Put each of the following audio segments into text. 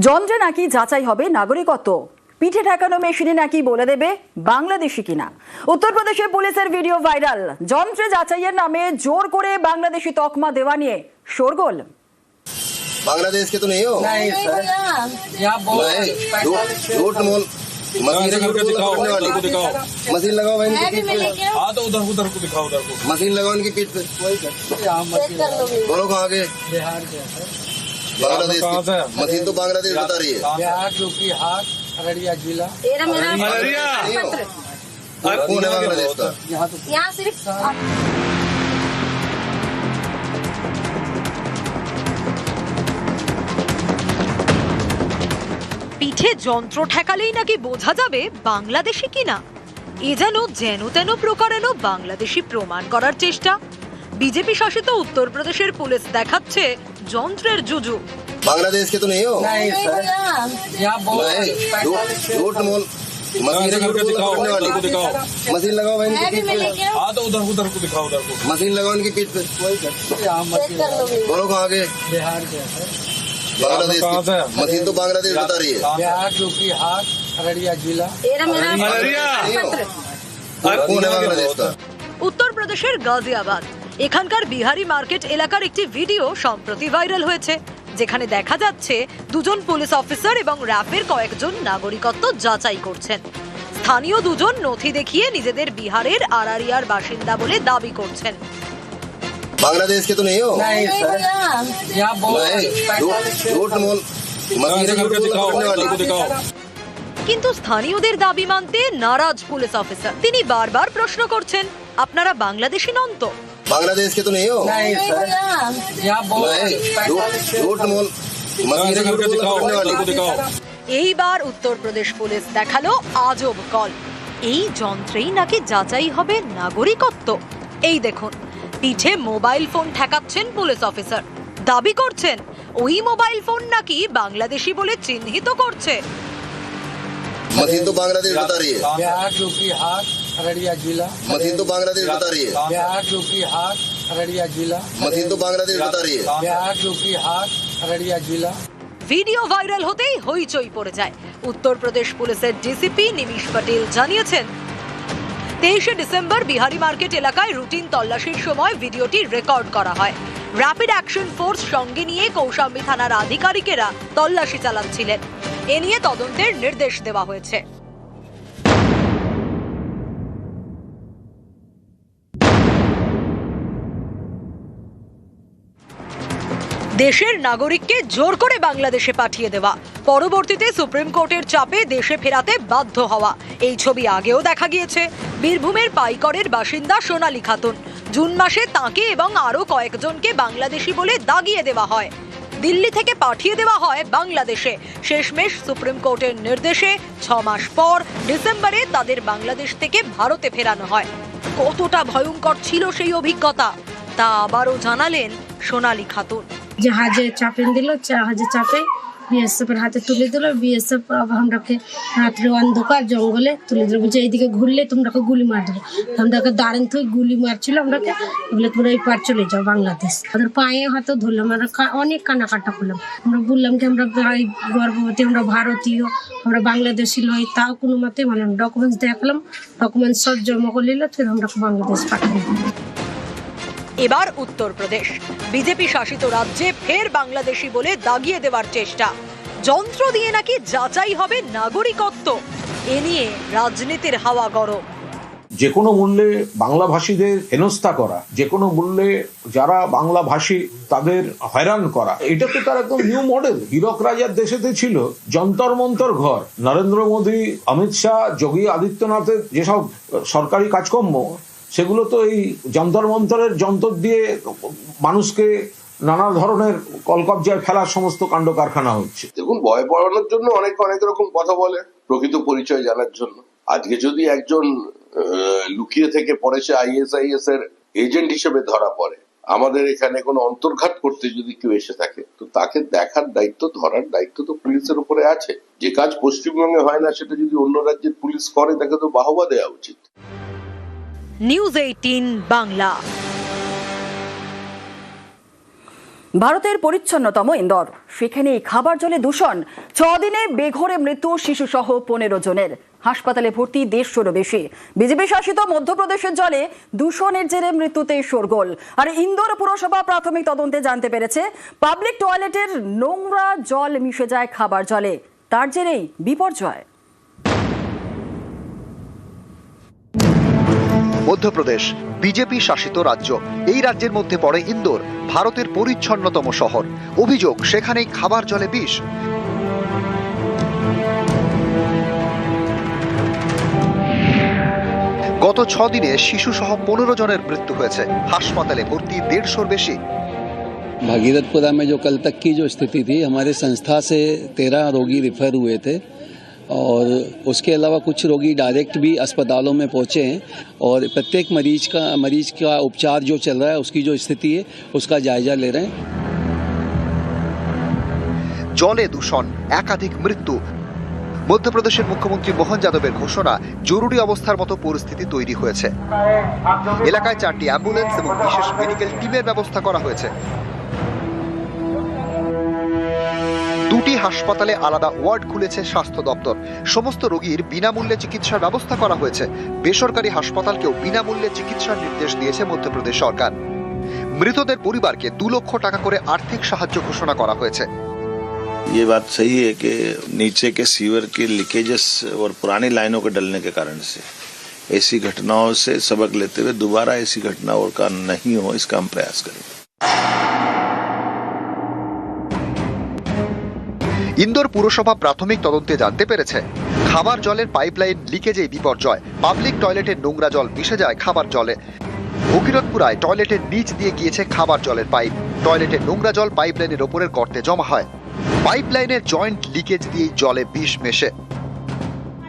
যন্ত্রে নাকি যাচাই হবে নাগরিকত্ব, পিঠে ঠেকানো মেশিনে নাকি বলে দেবে বাংলাদেশি কিনা। উত্তরপ্রদেশে পুলিশের ভিডিও ভাইরাল। যন্ত্রে যাচাইয়ের নামে জোর করে বাংলাদেশি তকমা দেওয়া নিয়ে শোরগোল। बांग्लादेश के तो नहीं हो? नहीं सर, यहाँ नहीं, झूठ मोल मशीन दिखाओ। मशीन लगाओ भाई इनकी पीठ पे। हाँ तो उधर को दिखाओ, उधर को। मशीन लगाओ इनकी पीठ पे। बोलो कहाँ के? बिहार के है सर। बांग्लादेश की मशीन तो बांग्लादेश बता रही है। बिहार यूपी हाट अररिया जिला। नहीं हो? कौन है बांग्लादेश का? यहाँ सिर्फ পিঠে যন্ত্র ঠেকালেই নাকি বোঝা যাবে বাংলাদেশি কিনা। এ যেন তেন প্রকারেণ বাংলাদেশি প্রমাণ করার চেষ্টা। বিজেপি শাসিত উত্তরপ্রদেশের পুলিশ দেখাচ্ছে যন্ত্রের জুজু। बांग्लादेश के तो नहीं हो? नहीं सर, यहाँ नहीं, झूठ मोल मशीन दिखाओ। मशीन लगाओ भाई इनकी पीठ पे। हाँ तो उधर को दिखाओ, उधर को। मशीन लगाओ इनकी पीठ पे। बोलो कहाँ के? बिहार के है सर। बांग्लादेश की मशीन तो बांग्लादेश बता रही है। बिहार यूपी हाट अररिया जिला। नहीं हो? कौन है बांग्लादेश का? উত্তরপ্রদেশের গাজিয়াবাদ এখানকার বিহারি মার্কেট এলাকার একটি ভিডিও সম্প্রতি ভাইরাল হয়েছে, যেখানে দেখা যাচ্ছে দুজন পুলিশ অফিসার এবং র্যাবের কয়েকজন নাগরিকত্ব যাচাই করছেন। স্থানীয় দুজন নথি দেখিয়ে নিজেদের বিহারের আরারিয়ার বাসিন্দা বলে দাবি করছেন। बांग्लादेश के तो नहीं हो? नहीं सर, यहाँ नहीं, झूठ मोल मशीन दिखाओ। কিন্তু স্থানীয়দের দাবি মানতে নারাজ পুলিশ অফিসার। তিনি বারবার প্রশ্ন করছেন, আপনারা বাংলাদেশি নন তো? बांग्लादेश के तो नहीं हो? नहीं सर, यहाँ नहीं, झूठ मोल मशीन दिखाओ। এইবার উত্তরপ্রদেশ পুলিশ দেখালো আজব কল। এই যন্ত্রেই নাকি যাচাই হবে নাগরিকত্ব। এই দেখুন, পিঠে মোবাইল ফোন ঠেকাচ্ছেন পুলিশ অফিসার। দাবি করছেন ওই মোবাইল ফোন নাকি বাংলাদেশি বলে চিহ্নিত করছে। मशीन तो बांग्लादेश बता रही है। बिहार यूपी हाट अररिया जिला। मशीन तो बांग्लादेश बता रही है। बिहार यूपी हाट अररिया जिला। मशीन तो बांग्लादेश बता रही है। बिहार यूपी हाट अररिया जिला। ভিডিও ভাইরাল হতেই হইচই পড়ে যায়। উত্তরপ্রদেশ পুলিশের ডিসিপি নিমিশ পটেল জানিয়েছেন, 23শে ডিসেম্বর বিহারি মার্কেট এলাকায় রুটিন তল্লাশির সময় ভিডিওটি রেকর্ড করা হয়। র্যাপিড অ্যাকশন ফোর্স সঙ্গে নিয়ে কৌশাম্বী থানার আধিকারিকেরা তল্লাশি চালাচ্ছিলেন। এ নিয়ে তদন্তের নির্দেশ দেওয়া হয়েছে। দেশের নাগরিককে জোর করে বাংলাদেশে পাঠিয়ে দেওয়া, পরবর্তীতে সুপ্রিম কোর্টের চাপে দেশে ফেরাতে বাধ্য হওয়া, এই ছবি আগেও দেখা গিয়েছে। বীরভূমের পাইকরের বাসিন্দা সোনালী খাতুন, জুন মাসে তাঁকে এবং আরও কয়েকজনকে বাংলাদেশি বলে দাগিয়ে দেওয়া হয়। দিল্লি থেকে পাঠিয়ে দেওয়া হয় বাংলাদেশে। শেষমেশ সুপ্রিম কোর্টের নির্দেশে 6 মাস পর ডিসেম্বরে তাদের বাংলাদেশ থেকে ভারতে ফেরানো হয়। কতটা ভয়ঙ্কর ছিল সেই অভিজ্ঞতা, তা আবারও জানালেন সোনালী খাতুন। জাহাজে চাপেন দিল, জাহাজে চাপে বিএসএফের হাতে তুলে দিল। বিএসএফ আমরাকে রাত্রে অন্ধকার জঙ্গলে তুলে দিল, বলছে এইদিকে ঘুরলে তোমরাকে গুলি মার দেবো। আমরাকে দাঁড়ান থেকে গুলি মারছিল আমরাকে, বলে তোমরা এই পার চলে যাও বাংলাদেশ। আমাদের পায়ে হাতে ধরলাম, আমরা অনেক কান্নাকাটা করলাম। আমরা বললাম যে আমরা গর্ভবতী, আমরা ভারতীয়, আমরা বাংলাদেশি নয়। তাও কোনো মতে মানে ডকুমেন্টস দেখালাম, ডকুমেন্টস সব জমা করে নিল, ফের আমরা বাংলাদেশ পাঠালাম। এবার উত্তরপ্রদেশ বিজেপি শাসিত রাজ্যে ফের বাংলাদেশি বলে দাগিয়ে দেওয়ার চেষ্টা। যন্ত্র দিয়ে নাকি যাচাই হবে নাগরিকত্ব। এ নিয়ে রাজনীতির হাওয়া গরম। যে কোনো মূল্যে বাংলাভাষীদের হেনস্থা করা, যে কোনো মূল্যে যারা বাংলাভাষী তাদের হয়রান করা, এটা তো তার একদম নিউ মডেল। হীরক রাজার দেশেতে ছিল যন্তর মন্তর ঘর। নরেন্দ্র মোদী, অমিত শাহ, যোগী আদিত্যনাথের যেসব সরকারি কাজকর্ম, সেগুলো তো এই যন্তর মন্তরের যন্তর দিয়ে মানুষকে নানা ধরনের কলকবজায় ফেলার সমস্ত কাণ্ড কারখানা হচ্ছে। দেখুন, ভয় পাওয়ানোর জন্য অনেক রকম কথা বলে, প্রকৃত পরিচয় জানার জন্য। আজকে যদি একজন লুকিয়ে থেকে পরে সে ISIS এর এজেন্ট হিসেবে ধরা পড়ে, আমাদের এখানে কোনো অন্তর্ঘাত করতে যদি কেউ এসে থাকে, তো তাকে দেখার দায়িত্ব, ধরার দায়িত্ব তো পুলিশের উপরে আছে। যে কাজ পশ্চিমবঙ্গে হয় না, সেটা যদি অন্য রাজ্যের পুলিশ করে, তাকে তো বাহবা দেওয়া উচিত। নিউজ 18 বাংলা। ভারতের পরিচ্ছন্নতম ইন্দোর, সেখানেই খাবার জলে দূষণ। 6 দিনে বেঘরে মৃত্যু শিশুসহ 15 জনের। হাসপাতালে ভর্তি 150-রও বেশি। বিজেপি শাসিত মধ্যপ্রদেশের জলে দূষণের জেরে মৃত্যুতে শোরগোল। আর ইন্দোর পুরসভা প্রাথমিক তদন্তে জানতে পেরেছে পাবলিক টয়লেটের নোংরা জল মিশে যায় খাবার জলে, তার জেরেই বিপর্যয়। মধ্যপ্রদেশ বিজেপি শাসিত রাজ্য। এই রাজ্যের মধ্যে পড়ে ইন্দোর, ভারতের পরিচ্ছন্নতম শহর। অভিযোগ, সেখানেই খাবার জলে বিষ। গত 6 দিনে শিশু সহ 15 জনের মৃত্যু হয়েছে। হাসপাতালে ভর্তি 150-র বেশি। भागीरथपुरा में जो कल तक की जो स्थिति थी, हमारे संस्था से 13 रोगी रिफर हुए थे और उसके अलावा कुछ रोगी डायरेक्ट भी अस्पतालों में पहुंचे हैं और प्रत्येक मरीज का उपचार जो चल रहा है, उसकी जो स्थिति है उसका जायजा ले रहे हैं। জলে দূষণ, একাধিক মৃত্যু। মধ্যপ্রদেশের মুখ্যমন্ত্রী মোহন যাদবের ঘোষণা, জরুরি অবস্থার মতো পরিস্থিতি তৈরি হয়েছে। এলাকায় 4টি অ্যাম্বুলেন্স এবং বিশেষ মেডিকেল টিমের ব্যবস্থা করা হয়েছে। 2টি হাসপাতালে আলাদা ওয়ার্ড খুলেছে স্বাস্থ্য দপ্তর। সমস্ত রোগীর বিনামূল্যে চিকিৎসার ব্যবস্থা করা হয়েছে। বেসরকারি হাসপাতালকেও বিনামূল্যে চিকিৎসার নির্দেশ দিয়েছে মধ্যপ্রদেশ সরকার। মৃতদের পরিবারকে 2 লক্ষ টাকা করে আর্থিক সাহায্য ঘোষণা করা হয়েছে। ये बात सही है कि नीचे के सीवर के लीकेजेस और पुरानी लाइनों के डलने के कारण से ऐसी घटनाओं से सबक लेते हुए दोबारा ऐसी घटनाओं का नहीं हो, इसका हम प्रयास करेंगे। ইন্দোর পুরসভা প্রাথমিক তদন্তে জানতে পেরেছে খাবার জলের পাইপলাইন লিকেজেই বিপর্যয়। পাবলিক টয়লেটের নোংরা জল মিশে যায় খাবার জলে। ভগীরথপুরায় টয়লেটের নিচ দিয়ে গিয়েছে খাবার জলের পাইপ। টয়লেটের নোংরা জল পাইপলাইনের ওপরের গর্তে জমা হয়। पाइपलाइনের जॉइंट लीकेज दिए जले विष मेशे।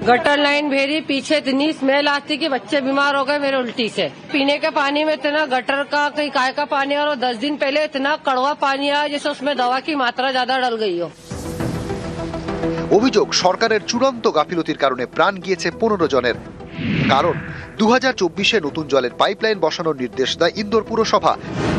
गटर लाइन भेरी, पीछे इतनी स्मेल आती कि बच्चे बीमार हो गए मेरे उल्टी से। पीने के पानी में इतना गटर का कहीं काय का पानी और 10 दिन पहले इतना कड़वा पानी आया जैसे उसमें दवा की मात्रा ज्यादा डल गई हो। অভিযোগ, সরকারের চূড়ান্ত গাফিলতির কারণে প্রাণ গিয়েছে 15 জনের। কারণ 2024-এ নতুন জলের পাইপলাইন বসানোর নির্দেশ দেয় ইন্দোর পুরসভা।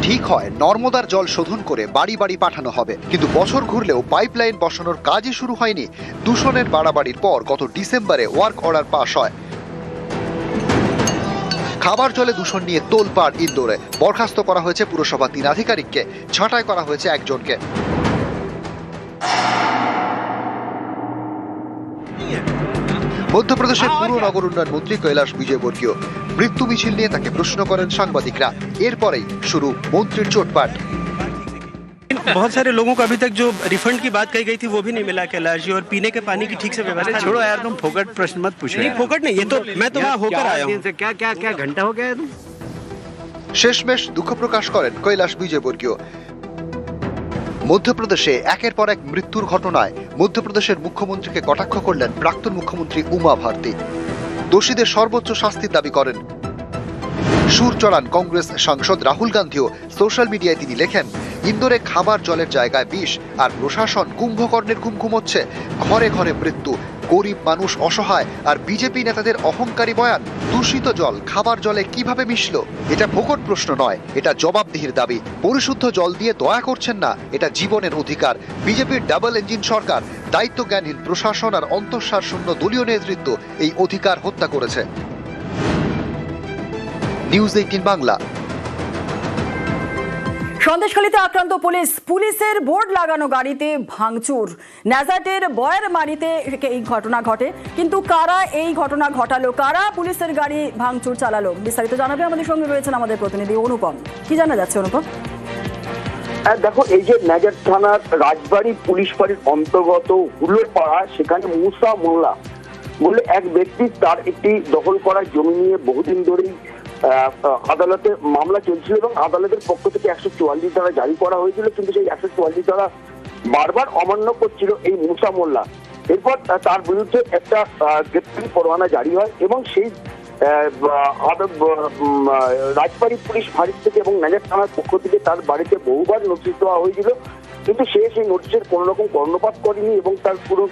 ঠিক হয় নর্মদার জল শোধন করে বাড়ি বাড়ি পাঠানো হবে, কিন্তু বছর ঘুরলেও পাইপলাইন বসানোর কাজই শুরু হয়নি। দূষণের বাড়াবাড়ির পর গত ডিসেম্বরে ওয়ার্ক অর্ডার পাস হয়। খাবার জলে দূষণ নিয়ে তোলপাড় ইন্দোরে। বরখাস্ত করা হয়েছে পুরসভা 3 আধিকারিককে, ছাঁটাই করা হয়েছে একজনকে। মধ্যপ্রদেশের পুর নগর উন্নয়ন মন্ত্রী কৈলাশ বিজয়বর্গীয় মৃত্যু মিছিল নিয়ে তাকে প্রশ্ন করেন সাংবাদিকরা। এরপরেই শুরু মন্ত্রীর চোটপাট। बहुत सारे लोगों को अभी तक जो रिफंड की बात कही गई थी वो भी नहीं मिला कैलाश जी, और पीने के पानी की ठीक से व्यवस्था। छोड़ो यार, तुम फोकट प्रश्न मत पूछो। नहीं फोकट नहीं, ये तो मैं तो वहाँ होकर आया हूँ। क्या क्या क्या घंटा हो गया? শেষমেশ দুঃখ প্রকাশ করেন কৈলাশ বিজয়বর্গীয়। মধ্যপ্রদেশে একের পর এক মৃত্যুর ঘটনায় মধ্যপ্রদেশের মুখ্যমন্ত্রীকে কটাক্ষ করলেন প্রাক্তন মুখ্যমন্ত্রী উমা ভারতী। দোষীদের সর্বোচ্চ শাস্তির দাবি করেন। সুর চড়ান কংগ্রেস সাংসদ রাহুল গান্ধীও। সোশ্যাল মিডিয়ায় তিনি লেখেন, ইন্দোরে খাবার জলের জায়গায় বিষ, আর প্রশাসন কুম্ভকর্ণের ঘুম ঘুমোচ্ছে। ঘরে ঘরে মৃত্যু, গরিব মানুষ অসহায়, আর বিজেপি নেতাদের অহংকারী বয়ান। দূষিত জল খাবার জলে কিভাবে মিশলো? এটা ফোকট প্রশ্ন নয়, এটা জবাবদিহির দাবি। পরিশুদ্ধ জল দিয়ে দয়া করছেন না, এটা জীবনের অধিকার। বিজেপির ডাবল ইঞ্জিন সরকার, দায়িত্বজ্ঞানহীন প্রশাসন আর অন্তঃসার শূন্য দলীয় নেতৃত্ব এই অধিকার হত্যা করেছে। নিউজ 18 বাংলা। সন্দেশখালীতে আক্রান্ত পুলিশের বোর্ড লাগানো গাড়িতে ভাঙচুর। ন্যাজাটের বয়ের মারিতে এই ঘটনা ঘটে, কিন্তু কারা এই ঘটনা ঘটালো, কারা পুলিশের গাড়ি ভাঙচুর চালালো, বিস্তারিত জানাবে আমাদের সঙ্গে রয়েছেন আমাদের প্রতিনিধি অনুপম। কি জানা যাচ্ছে অনুপম? দেখো, এই যে ন্যাজাট থানার রাজবাড়ি পুলিশ ফাঁড়ির অন্তর্গত হুলোর পাড়া, সেখানে মুসা মোল্লা বলে এক ব্যক্তি, তার একটি দখল করা জমি নিয়ে বহুদিন ধরেই আদালতে মামলা চলছিল এবং আদালতের পক্ষ থেকে 144 ধারা জারি করা হয়েছিল, কিন্তু সেই 144 ধারা বারবার অমান্য করছিল এই মুসা মোল্লা। এরপর তার বিরুদ্ধে একটা গ্রেপ্তারি পরোয়ানা জারি হয় এবং সেই রাজবাড়ি পুলিশ ফাঁড়ি থেকে এবং ন্যাজাট থানার পক্ষ থেকে তার বাড়িতে বহুবার নোটিশ দেওয়া হয়েছিল, কিন্তু সে সেই নোটিশের কোন রকম কর্ণপাত করেনি এবং তার পুরো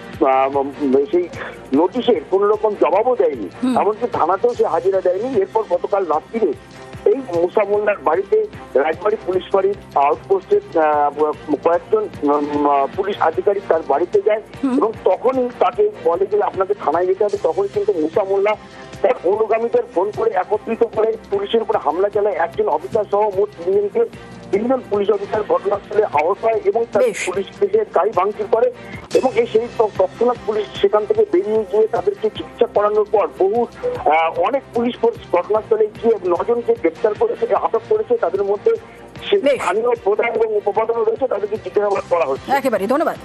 সেই নোটিশের কোন রকম জবাবও দেয়নি, এমনকি থানাতেও সে হাজিরা দেয়নি। এরপর গতকাল রাত্রিরে এই মুসা মোল্লার বাড়িতে রাজবাড়ী পুলিশ ফাঁড়ির আউটপোস্টের কয়েকজন পুলিশ আধিকারিক তার বাড়িতে যায় এবং তখনই তাকে বলে যে আপনাকে থানায় যেতে হবে। তখন কিন্তু মুসা মোল্লা তার অনুগামীদের ফোন করে একত্রিত করে পুলিশের উপর হামলা চালায়। একজন অফিসার সহ মোট তিনজন পুলিশ অফিসার ঘটনাস্থলে আহত হয় এবং তার পুলিশ গাড়ি ভাঙচুর করে এবং সেই তৎক্ষণাৎ পুলিশ সেখান থেকে বেরিয়ে গিয়ে তাদেরকে চিকিৎসা করানোর পর অনেক পুলিশ ফোর্স ঘটনাস্থলে গিয়ে 9 জনকে গ্রেপ্তার করেছে, আটক করেছে। তাদের মধ্যে স্থানীয় প্রধান এবং উপপ্রধান রয়েছে, তাদেরকে জিজ্ঞাসাবাদ করা হচ্ছে। একেবারে ধন্যবাদ।